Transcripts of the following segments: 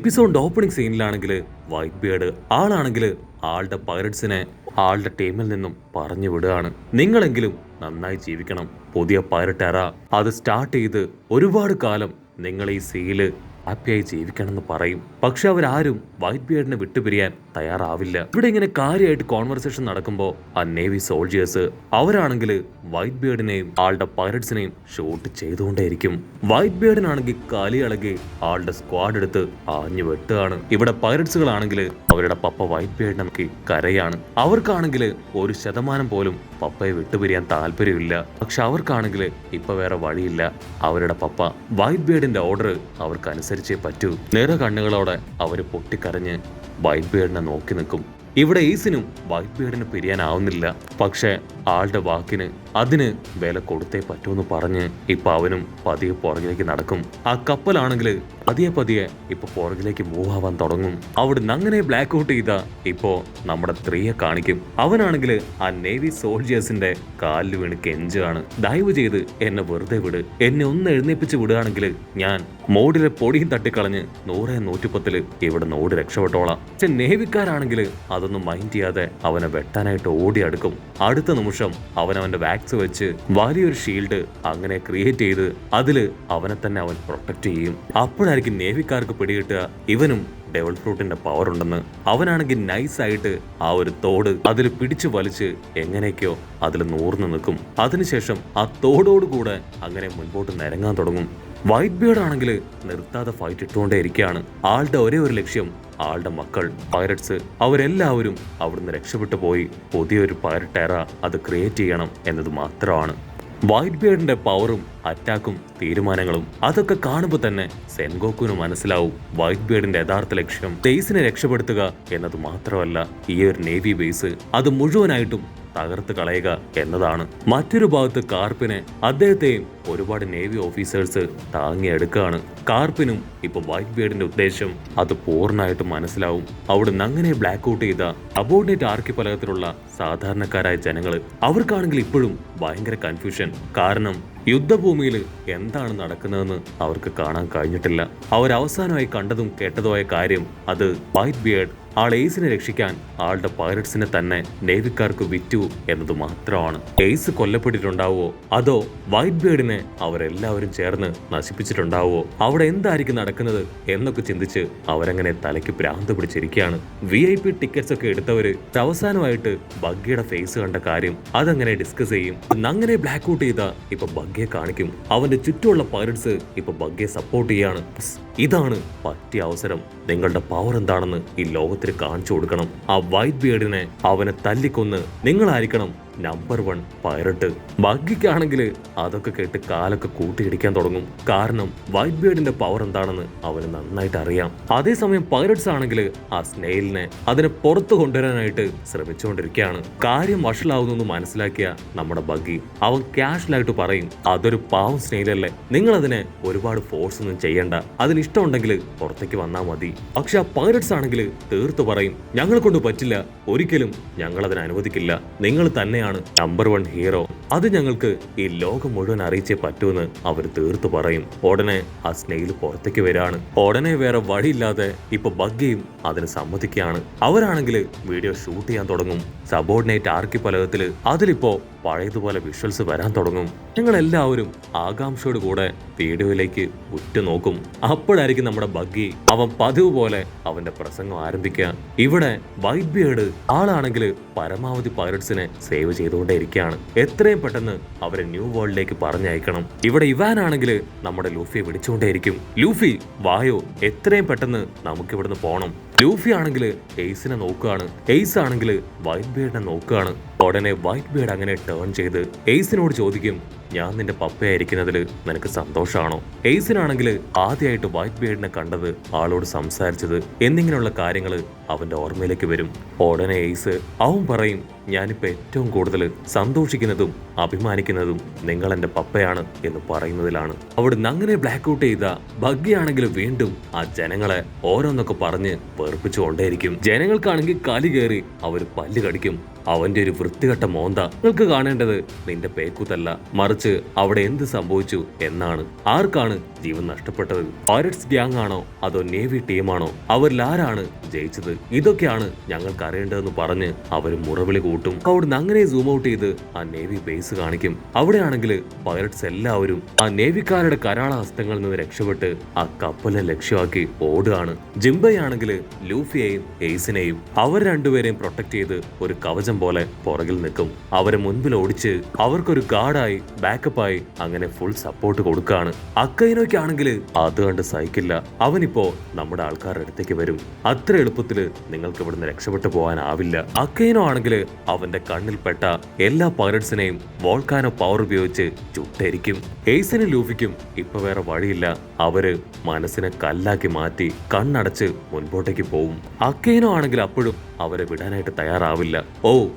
എപ്പിസോഡിന്റെ opening സീനിലാണെങ്കിൽ white beard ആളാണെങ്കിൽ ആളുടെ പൈററ്റ്സിനെ ആളുടെ ടീമിൽ നിന്നും പറഞ്ഞു വിടുകയാണ്. നിങ്ങളെങ്കിലും നന്നായി ജീവിക്കണം. പുതിയ പൈററ്റ് എറ അത് സ്റ്റാർട്ട് ചെയ്ത് ഒരുപാട് കാലം നിങ്ങൾ ഈ സീല് ഹാപ്പിയായി ജീവിക്കണമെന്ന് പറയും. പക്ഷെ അവരാരും വൈറ്റ് ബിയർഡിനെ വിട്ടുപിരിയാൻ തയ്യാറാവില്ല. ഇവിടെ ഇങ്ങനെ കാര്യമായിട്ട് കോൺവെർസേഷൻ നടക്കുമ്പോൾ ആ നേവി സോൾജിയേഴ്സ് അവരാണെങ്കിൽ വൈറ്റ് ബിയർഡിനെയും ആളുടെ പൈററ്റ്സിനെയും ഷൂട്ട് ചെയ്തുകൊണ്ടേയിരിക്കും. വൈറ്റ് ബിയർഡിനാണെങ്കിൽ കലിയിളകി ആളുടെ സ്ക്വാഡ് എടുത്ത് ആഞ്ഞു വെട്ടുകയാണ്. ഇവിടെ പൈററ്റ്സുകളാണെങ്കിൽ അവരുടെ പപ്പ വൈറ്റ് ബിയർഡിനെ നോക്കി കരയാണ്. അവർക്കാണെങ്കിൽ 1% പോലും പപ്പയെ വിട്ടുപിരിയാൻ താല്പര്യമില്ല. പക്ഷെ അവർക്കാണെങ്കിൽ ഇപ്പൊ വേറെ വഴിയില്ല. അവരുടെ പപ്പ വൈറ്റ് ബിയർഡിന്റെ ഓർഡർ അവർക്ക് അനുസരിച്ചേ പറ്റൂ. നിറ കണ്ണുകളോടെ അവര് പൊട്ടിക്കരഞ്ഞ് വൈറ്റ് ബിയർഡിനെ നോക്കി നിൽക്കും. ഇവിടെ ഈസിനും വൈറ്റ് ബിയർഡിന് പിരിയാനാവുന്നില്ല. പക്ഷെ ആളുടെ വാക്കിന് അതിന് വില കൊടുത്തേ പറ്റൂന്ന് പറഞ്ഞ് ഇപ്പൊ അവനും പതിയെ പുറകിലേക്ക് നടക്കും. ആ കപ്പലാണെങ്കിൽ പതിയെ ഇപ്പൊ പുറകിലേക്ക് മൂവ് ആവാൻ തുടങ്ങും. അവിടുന്ന് അങ്ങനെ ബ്ലാക്ക് ഔട്ട് ചെയ്ത ഇപ്പോ നമ്മുടെ സ്ത്രീയെ കാണിക്കും. അവനാണെങ്കിൽ ആ നേവി സോൾജിയേഴ്സിന്റെ കാലിൽ വീണ് കെഞ്ചാണ്. ദയവ് ചെയ്ത് എന്നെ വെറുതെ വിട്. എന്നെ ഒന്ന് എഴുന്നേപ്പിച്ച് വിടുകയാണെങ്കിൽ ഞാൻ മോഡിലെ പൊടിയും തട്ടിക്കളഞ്ഞ് 100-110 ഇവിടെ നോട് രക്ഷപ്പെട്ടോളാം. പക്ഷെ നേവിക്കാരാണെങ്കിൽ അതൊന്നും മൈൻഡ് ചെയ്യാതെ അവനെ വെട്ടാനായിട്ട് ഓടി അടുക്കും. അടുത്ത നിമിഷം അവന്റെ വാക്സ് വെച്ച് വലിയൊരു ഷീൽഡ് അങ്ങനെ ക്രിയേറ്റ് ചെയ്ത് അതില് അവനെ തന്നെ അവൻ പ്രൊട്ടക്ട് ചെയ്യും. അപ്പോഴായിരിക്കും നേവിക്കാർക്ക് പിടികിട്ടുക ഇവനും ഡെവൽ ഫ്രൂട്ടിന്റെ പവർ ഉണ്ടെന്ന്. അവനാണെങ്കിൽ നൈസായിട്ട് ആ ഒരു തോട് അതിൽ പിടിച്ചു വലിച്ച് എങ്ങനെയൊക്കെയോ അതിൽ നൂർന്നു നിൽക്കും. അതിനുശേഷം ആ തോടോടുകൂടെ അങ്ങനെ മുൻപോട്ട് നിരങ്ങാൻ തുടങ്ങും. വൈറ്റ് ബിയർഡ് ആണെങ്കിൽ നിർത്താതെ ഫൈറ്റ് ഇട്ടുകൊണ്ടേ ഇരിക്കുകയാണ്. ആളുടെ ഒരേ ഒരു ലക്ഷ്യം ആളുടെ മക്കൾ പൈററ്റ്സ് അവരെല്ലാവരും അവിടുന്ന് രക്ഷപ്പെട്ടു പോയി പുതിയൊരു പൈററ്റ് എറ അത് ക്രിയേറ്റ് ചെയ്യണം എന്നത് മാത്രമാണ്. വൈറ്റ് ബിയർഡിന്റെ പവറും അറ്റാക്കും തീരുമാനങ്ങളും അതൊക്കെ കാണുമ്പോൾ തന്നെ സെൻഗോക്കുവിന് മനസ്സിലാവും വൈറ്റ് ബിയർഡിന്റെ യഥാർത്ഥ ലക്ഷ്യം ബേസിനെ രക്ഷപ്പെടുത്തുക എന്നത് മാത്രമല്ല ഈ ഒരു നേവി ബേസ് അത് മുഴുവനായിട്ടും തകർത്ത് കളയുക എന്നതാണ്. മറ്റൊരു ഭാഗത്ത് കാർപ്പിനെ അദ്ദേഹത്തെയും ഒരുപാട് നേവി ഓഫീസേഴ്സ് താങ്ങിയെടുക്കുകയാണ്. കാർപ്പിനും ഇപ്പൊ വൈറ്റ് ബിയർഡിന്റെ ഉദ്ദേശം അത് പൂർണ്ണമായിട്ട് മനസ്സിലാവും. അവിടുന്ന് അങ്ങനെ ബ്ലാക്ക് ഔട്ട് ചെയ്ത അബോർഡിനേറ്റ് ആർക്കിപ്പലകത്തിലുള്ള സാധാരണക്കാരായ ജനങ്ങൾ അവർക്കാണെങ്കിൽ ഇപ്പോഴും ഭയങ്കര കൺഫ്യൂഷൻ. കാരണം യുദ്ധഭൂമിയിൽ എന്താണ് നടക്കുന്നതെന്ന് അവർക്ക് കാണാൻ കഴിഞ്ഞിട്ടില്ല. അവരവസാനമായി കണ്ടതും കേട്ടതുമായ കാര്യം അത് വൈറ്റ് ബിയർഡ് എയ്സിനെ രക്ഷിക്കാൻ ആളുടെ പൈററ്റ്സിനെ തന്നെ നേവിക്കാർക്ക് വിറ്റു എന്നത് മാത്രമാണ്. എയ്സ് കൊല്ലപ്പെട്ടിട്ടുണ്ടാവോ അതോ വൈറ്റ് ബിയർഡിനെ അവരെല്ലാവരും ചേർന്ന് നശിപ്പിച്ചിട്ടുണ്ടാവോ? അവിടെ എന്തായിരിക്കും നടക്കുന്നത് എന്നൊക്കെ ചിന്തിച്ച് അവരങ്ങനെ തലയ്ക്ക് ഭ്രാന്ത് പിടിച്ചിരിക്കുകയാണ്. VIP ടിക്കറ്റ്സ് ഒക്കെ എടുത്തവര് അവസാനമായിട്ട് ബഗ്ഗിയുടെ ഫേസ് കണ്ട കാര്യം അതങ്ങനെ ഡിസ്കസ് ചെയ്യും. അങ്ങനെ ബ്ലാക്ക് ഔട്ട് ചെയ്ത ഇപ്പൊ ബഗ്ഗിയെ കാണിക്കും. അവന്റെ ചുറ്റുമുള്ള പൈററ്റ്സ് ഇപ്പൊ ബഗ്ഗിയെ സപ്പോർട്ട് ചെയ്യാണ്. ഇതാണ് പറ്റിയ അവസരം. നിങ്ങളുടെ പവർ എന്താണെന്ന് ഈ ലോകത്തിന് കാണിച്ചു കൊടുക്കണം. ആ വൈറ്റ് ബിയർഡിനെ അവനെ തല്ലിക്കൊന്ന് നിങ്ങളായിരിക്കണം നമ്പർ 1 പൈററ്റ്. ബഗ്ഗിക്കാണെങ്കിൽ അതൊക്കെ കേട്ട് കാലൊക്കെ കൂട്ടിയിടിക്കാൻ തുടങ്ങും. കാരണം വൈറ്റ് ബിയർഡിന്റെ പവർ എന്താണെന്ന് അവന് നന്നായിട്ട് അറിയാം. അതേസമയം പൈററ്റ്സ് ആണെങ്കിൽ ആ സ്നെയിലിനെ അതിനെ പുറത്തു കൊണ്ടുവരാനായിട്ട് ശ്രമിച്ചുകൊണ്ടിരിക്കുകയാണ്. കാര്യം വഷളാവുന്നു മനസ്സിലാക്കിയ നമ്മുടെ ബഗ്ഗി അവൻ ക്യാഷ്വലായിട്ട് പറയും അതൊരു പാവം സ്നെയിലല്ലേ, നിങ്ങൾ അതിനെ ഒരുപാട് ഫോഴ്സ് ഒന്നും ചെയ്യണ്ട, അതിന് ഇഷ്ടമുണ്ടെങ്കിൽ പുറത്തേക്ക് വന്നാൽ മതി. പക്ഷെ ആ പൈററ്റ്സ് ആണെങ്കിൽ തീർത്തു പറയും ഞങ്ങളെ കൊണ്ട് പറ്റില്ല, ഒരിക്കലും ഞങ്ങൾ അതിനെ അനുവദിക്കില്ല, നിങ്ങൾ തന്നെയാണ് നമ്പർ 1 ഹീറോ, അത് ഞങ്ങൾക്ക് ഈ ലോകം മുഴുവൻ അറിയിച്ചേ പറ്റൂന്ന് അവർ തീർത്തു പറയും. ഉടനെ ആ സ്നെയിൽ പുറത്തേക്ക് വരാണ്. ഉടനെ വേറെ വഴിയില്ലാതെ ഇപ്പൊ ബഗ്ഗിയും അതിന് സമ്മതിക്കുകയാണ്. അവരാണെങ്കിൽ വീഡിയോ ഷൂട്ട് ചെയ്യാൻ തുടങ്ങും. സബോർഡിനേറ്റ് ആർക്കിപ്പലകത്തില് അതിലിപ്പോ പഴയതുപോലെ വിഷ്വൽസ് വരാൻ തുടങ്ങും. നിങ്ങൾ എല്ലാവരും ആകാംക്ഷയോട് കൂടെ വീഡിയോയിലേക്ക് ഉറ്റുനോക്കും. അപ്പോഴായിരിക്കും നമ്മുടെ ബഗ്ഗി അവൻ പതിവ് പോലെ അവന്റെ പ്രസംഗം ആരംഭിക്കുക. ഇവിടെ വൈറ്റ് ബിയർഡ് ആളാണെങ്കിൽ പരമാവധി പൈററ്റ്സിനെ സേവ് ചെയ്തുകൊണ്ടേയിരിക്കുകയാണ്. എത്രയും പെട്ടെന്ന് അവരെ ന്യൂ വേൾഡിലേക്ക് പറഞ്ഞയക്കണം. ഇവിടെ ഇവാൻ ആണെങ്കിൽ നമ്മുടെ ലൂഫിയെ വിളിച്ചുകൊണ്ടേയിരിക്കും. ലൂഫി വായോ, എത്രയും പെട്ടെന്ന് നമുക്ക് ഇവിടുന്ന് പോണം. ലൂഫി ആണെങ്കിൽ എയ്സിനെ നോക്കുകയാണ്. എയ്സ് ആണെങ്കിൽ വൈറ്റ് ബിയർഡിനെ നോക്കുകയാണ്. ഉടനെ വൈറ്റ് ബിയർഡ് അങ്ങനെ ടേൺ ചെയ്ത് എയ്സിനോട് ചോദിക്കും ഞാൻ നിന്റെ പപ്പയായിരിക്കുന്നതിൽ നിനക്ക് സന്തോഷമാണോ? എയ്സിനാണെങ്കിൽ ആദ്യമായിട്ട് വൈറ്റ് ബിയർഡിനെ കണ്ടത്, ആളോട് സംസാരിച്ചത് എന്നിങ്ങനെയുള്ള കാര്യങ്ങൾ അവന്റെ ഓർമ്മയിലേക്ക് വരും. ഉടനെ എയ്സ് അവൻ പറയും ഞാനിപ്പോ ഏറ്റവും കൂടുതൽ സന്തോഷിക്കുന്നതും അഭിമാനിക്കുന്നതും നിങ്ങൾ എന്റെ പപ്പയാണ് എന്ന് പറയുന്നതിലാണ്. അവിടുന്ന് അങ്ങനെ ബ്ലാക്ക് ഔട്ട് ചെയ്ത ബഗ്ഗിയാണെങ്കിൽ വീണ്ടും ആ ജനങ്ങളെ ഓരോന്നൊക്കെ പറഞ്ഞ് വെറുപ്പിച്ചുകൊണ്ടേയിരിക്കും. ജനങ്ങൾക്കാണെങ്കിൽ കലി കയറി അവർ പല്ല് കടിക്കും. അവന്റെ ഒരു വൃത്തികെട്ട മോന്ത. നിങ്ങൾക്ക് കാണേണ്ടത് നിന്റെ പേക്കൂത്തല്ല, മറിച്ച് അവിടെ എന്ത് സംഭവിച്ചു എന്നാണ്. ആർക്കാണ് ജീവൻ നഷ്ടപ്പെട്ടത്? പൈററ്റ്സ് ഗ്യാങ് ആണോ അതോ നേവി ടീമാണോ? അവരിൽ ആരാണ് ജയിച്ചത്? ഇതൊക്കെയാണ് ഞങ്ങൾക്ക് അറിയേണ്ടതെന്ന് പറഞ്ഞ് അവർ മുറവിളി കൂട്ടും. അവിടുന്ന് അങ്ങനെ സൂം ഔട്ട് ചെയ്ത് ആ നേവി ബേസ് കാണിക്കും. അവിടെയാണെങ്കിൽ പൈററ്റ്സ് എല്ലാവരും ആ നേവിക്കാരുടെ കരാള ഹസ്തങ്ങളിൽ നിന്ന് രക്ഷപ്പെട്ട് ആ കപ്പലിനെ ലക്ഷ്യമാക്കി ഓടുകയാണ്. ജിംബയാണെങ്കിൽ ലൂഫിയെയും എയ്സിനെയും അവർ രണ്ടുപേരെയും പ്രൊട്ടക്ട് ചെയ്ത് ഒരു കവചം പോലെ പുറകിൽ നിൽക്കും. അവരെ മുൻപിൽ ഓടിച്ച് അവർക്കൊരു ഗാർഡായി ബാക്കപ്പായി അങ്ങനെ ഫുൾ സപ്പോർട്ട് കൊടുക്കുകയാണ്. അക്കൈനോയ്ക്കാണെങ്കിൽ അത് കണ്ട് സഹിക്കില്ല. അവനിപ്പോ നമ്മുടെ ആൾക്കാരുടെ അടുത്തേക്ക് വരും. അത്ര എളുപ്പത്തില് നിങ്ങൾക്ക് ഇവിടുന്ന് രക്ഷപ്പെട്ടു പോകാനാവില്ല. അക്കൈനോ ആണെങ്കിൽ അവന്റെ കണ്ണിൽ പെട്ട എല്ലാ പൈററ്റ്സിനെയും വോൾക്കാനോ പവർ ഉപയോഗിച്ച് ചുട്ടരിക്കും. എയ്സിനും ലൂഫിക്കും ഇപ്പൊ വേറെ വഴിയില്ല. അവര് മനസ്സിനെ കല്ലാക്കി മാറ്റി കണ്ണടച്ച് മുൻപോട്ടേക്ക് പോവും. അക്കൈനോ ആണെങ്കിൽ അപ്പോഴും അവരെ വിടാനായിട്ട് തയ്യാറാവില്ല. ഓ,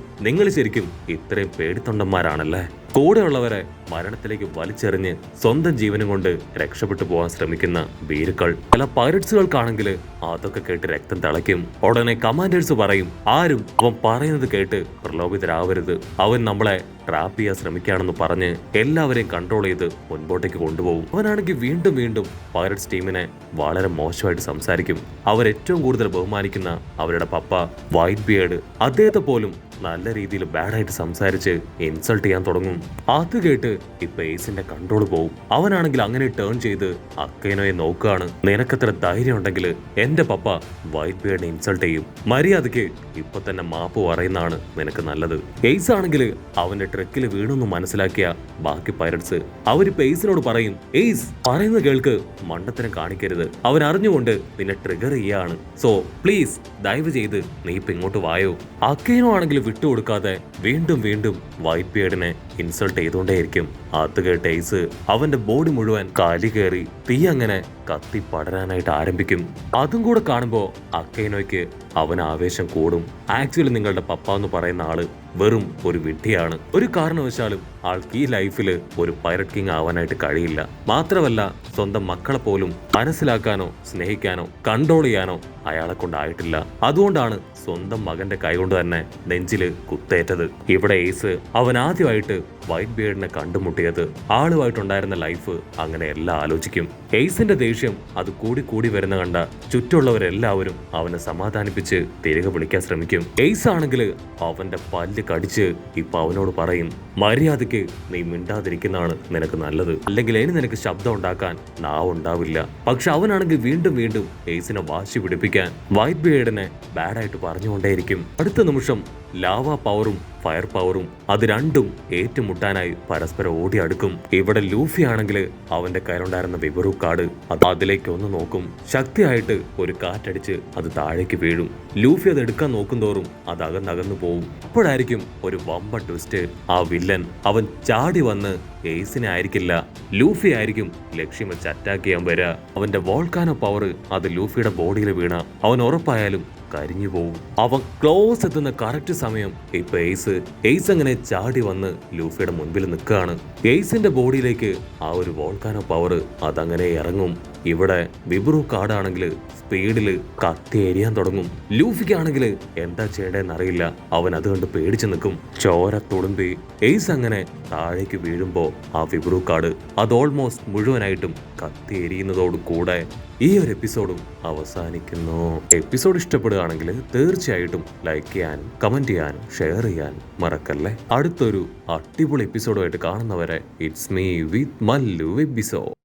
നിങ്ങൾ ശരിക്കും ഇത്രയും പേടിത്തൊണ്ടന്മാരാണല്ലേ? കൂടെയുള്ളവരെ മരണത്തിലേക്ക് വലിച്ചെറിഞ്ഞ് സ്വന്തം ജീവനും കൊണ്ട് രക്ഷപ്പെട്ടു പോകാൻ ശ്രമിക്കുന്ന ഭീരുക്കൾ. ചില പൈററ്റ്സുകൾക്കാണെങ്കിൽ അതൊക്കെ കേട്ട് രക്തം തിളയ്ക്കും. ഉടനെ കമാൻഡേഴ്സ് പറയും, ആരും അവൻ പറയുന്നത് കേട്ട് പ്രലോഭിതരാവരുത്, അവൻ നമ്മളെ ട്രാപ്പ് ചെയ്യാൻ ശ്രമിക്കുകയാണെന്ന് പറഞ്ഞ് എല്ലാവരെയും കൺട്രോൾ ചെയ്ത് മുൻപോട്ടേക്ക് കൊണ്ടുപോകും. അവനാണെങ്കിൽ വീണ്ടും വീണ്ടും പൈററ്റ്സ് ടീമിനെ വളരെ മോശമായിട്ട് സംസാരിക്കും. അവരേറ്റവും കൂടുതൽ ബഹുമാനിക്കുന്ന അവരുടെ പപ്പ വൈറ്റ് ബിയേർഡ്, അദ്ദേഹത്തെ പോലും നല്ല രീതിയിൽ ബാഡായിട്ട് സംസാരിച്ച് ഇൻസൾട്ട് ചെയ്യാൻ തുടങ്ങും. അത് കേട്ട് ഇപ്പൊ എയ്സിന്റെ കൺട്രോൾ പോവും. അവനാണെങ്കിൽ അങ്ങനെ ടേൺ ചെയ്ത് അക്കൈനോയെ നോക്കുകയാണ്. നിനക്കത്ര ധൈര്യം ഉണ്ടെങ്കിൽ എന്റെ പപ്പ വൈറ്റ് ബിയേർഡിനെ ഇൻസൾട്ട് ചെയ്യും. മര്യാദയ്ക്ക് ഇപ്പൊ തന്നെ മാപ്പ് പറയുന്നതാണ് നിനക്ക് നല്ലത്. എയ്സ് ആണെങ്കിൽ അവന്റെ ട്രക്കിൽ വീണൊന്ന് മനസ്സിലാക്കിയ ബാക്കി പൈററ്റ്സ് അവരിപ്പോ എയ്സിനോട് പറയും, എയ്സ് പറയുന്നത് കേൾക്ക്, മണ്ടത്തരം കാണിക്കരുത്, അവൻ അറിഞ്ഞുകൊണ്ട് നിന്നെ ട്രിഗർ ചെയ്യാണ്. സോ പ്ലീസ് ദയവ് ചെയ്ത് നീ ഇപ്പൊ ഇങ്ങോട്ട് വായോ. അക്കൈനോ ആണെങ്കിൽ വിട്ടുകൊടുക്കാതെ വീണ്ടും വീണ്ടും വൈറ്റ് ബിയേർഡിനെ ഇൻസൾട്ട് ചെയ്തുകൊണ്ടേയിരിക്കും. അത് കേട്ട് എയ്സ് അവന്റെ ബോഡി മുഴുവൻ കാലി കയറി തീ അങ്ങനെ കത്തി പടരാനായിട്ട് ആരംഭിക്കും. അതും കൂടെ കാണുമ്പോ അക്കൈനോയ്ക്ക് അവൻ ആവേശം കൂടും. ആക്ച്വലി നിങ്ങളുടെ പപ്പ എന്ന് പറയുന്ന ആള് വെറും ഒരു വിഡ്ഢിയാണ്. ഒരു കാരണവശാലും ആൾക്ക് ഈ ലൈഫിൽ ഒരു പൈററ്റ് കിങ് ആവാനായിട്ട് കഴിയില്ല. മാത്രമല്ല സ്വന്തം മക്കളെ പോലും മനസ്സിലാക്കാനോ സ്നേഹിക്കാനോ കൺട്രോൾ ചെയ്യാനോ അയാളെ കൊണ്ടായിട്ടില്ല. അതുകൊണ്ടാണ് സ്വന്തം മകന്റെ കൈകൊണ്ട് തന്നെ നെഞ്ചില് കുത്തേറ്റത്. ഇവിടെ എയ്സ് അവൻ ആദ്യമായിട്ട് വൈറ്റ് ബിയേർഡിനെ കണ്ടുമുട്ടിയത് ആളുമായിട്ടുണ്ടായിരുന്ന ലൈഫ് അങ്ങനെ എല്ലാം ആലോചിക്കും. എയ്സിന്റെ ദേഷ്യം അത് കൂടി കൂടി വരുന്ന കണ്ട ചുറ്റുള്ളവരെല്ലാവരും അവനെ സമാധാനിപ്പിച്ച് തിരികെ വിളിക്കാൻ ശ്രമിക്കും. എയ്സ് ആണെങ്കിൽ അവന്റെ പല്ല് കടിച്ച് ഇപ്പൊ അവനോട് പറയും, മര്യാദയ്ക്ക് നീ മിണ്ടാതിരിക്കുന്നതാണ് നിനക്ക് നല്ലത്, അല്ലെങ്കിൽ ഇനി നിനക്ക് ശബ്ദം ഉണ്ടാക്കാൻ നാവുണ്ടാവില്ല. പക്ഷെ അവനാണെങ്കിൽ വീണ്ടും വീണ്ടും എയ്സിനെ വാശി പിടിപ്പിക്കാൻ വൈറ്റ് ബിയേർഡിനെ ബാഡായിട്ട് പറഞ്ഞുകൊണ്ടേയിരിക്കും. അടുത്ത നിമിഷം ലാവ പവറും ഫയർ പവറും അത് രണ്ടും ഏറ്റുമുട്ടാനായി പരസ്പരം ഓടി അടുക്കും. ഇവിടെ ലൂഫി ആണെങ്കിൽ അവന്റെ കയ്യിലുണ്ടായിരുന്ന വിബറു കാർഡ് അതിലേക്ക് ഒന്ന് നോക്കും. ശക്തിയായിട്ട് ഒരു കാറ്റടിച്ച് അത് താഴേക്ക് വീഴും. ലൂഫി അത് എടുക്കാൻ നോക്കും തോറും അത് അകന്നകന്നു പോവും. അപ്പോഴായിരിക്കും ഒരു വമ്പ ട്വിസ്റ്റ്. ആ വില്ലൻ അവൻ ചാടി വന്ന് എയ്സിനെ ആയിരിക്കില്ല, ലൂഫി ആയിരിക്കും ലക്ഷ്യം വെച്ച് അറ്റാക്ക് ചെയ്യാൻ വരിക. അവന്റെ വോൾക്കാനോ പവർ അത് ലൂഫിയുടെ ബോഡിയിൽ വീണ അവൻ ഉറപ്പായാലും കരിഞ്ഞു പോവും. അവൻ ക്ലോസ് എത്തുന്ന കറക്റ്റ് സമയം ഇപ്പൊ എയ്സ് അങ്ങനെ ചാടി വന്ന് ലൂഫിയുടെ മുൻപിൽ നിൽക്കുകയാണ്. എയ്സിന്റെ ബോഡിയിലേക്ക് ആ ഒരു വോൾക്കാനോ പവർ അതങ്ങനെ ഇറങ്ങും. ഇവിടെ വിബ്രു കാർഡാണെങ്കിൽ സ്പീഡില് കത്തി എരിയാൻ തുടങ്ങും. ലൂഫിക്കാണെങ്കിൽ എന്താ ചെയ്യേണ്ടതെന്ന് അറിയില്ല. അവൻ അത് കണ്ട് പേടിച്ചു നിൽക്കും. ചോര തുളുമ്പി എയ്സ് അങ്ങനെ താഴേക്ക് വീഴുമ്പോ ആ വിബ്രു കാർഡ് അത് ഓൾമോസ്റ്റ് മുഴുവനായിട്ടും കത്തി എരിയുന്നതോട് കൂടെ ഈ ഒരു എപ്പിസോഡും അവസാനിക്കുന്നു. എപ്പിസോഡ് ഇഷ്ടപ്പെടുകയാണെങ്കിൽ തീർച്ചയായിട്ടും ലൈക്ക് ചെയ്യാനും കമന്റ് ചെയ്യാനും ഷെയർ ചെയ്യാനും മറക്കല്ലേ. അടുത്തൊരു അടിപൊളി എപ്പിസോഡുമായിട്ട് കാണുന്നവരെ it's me with Mallu episode.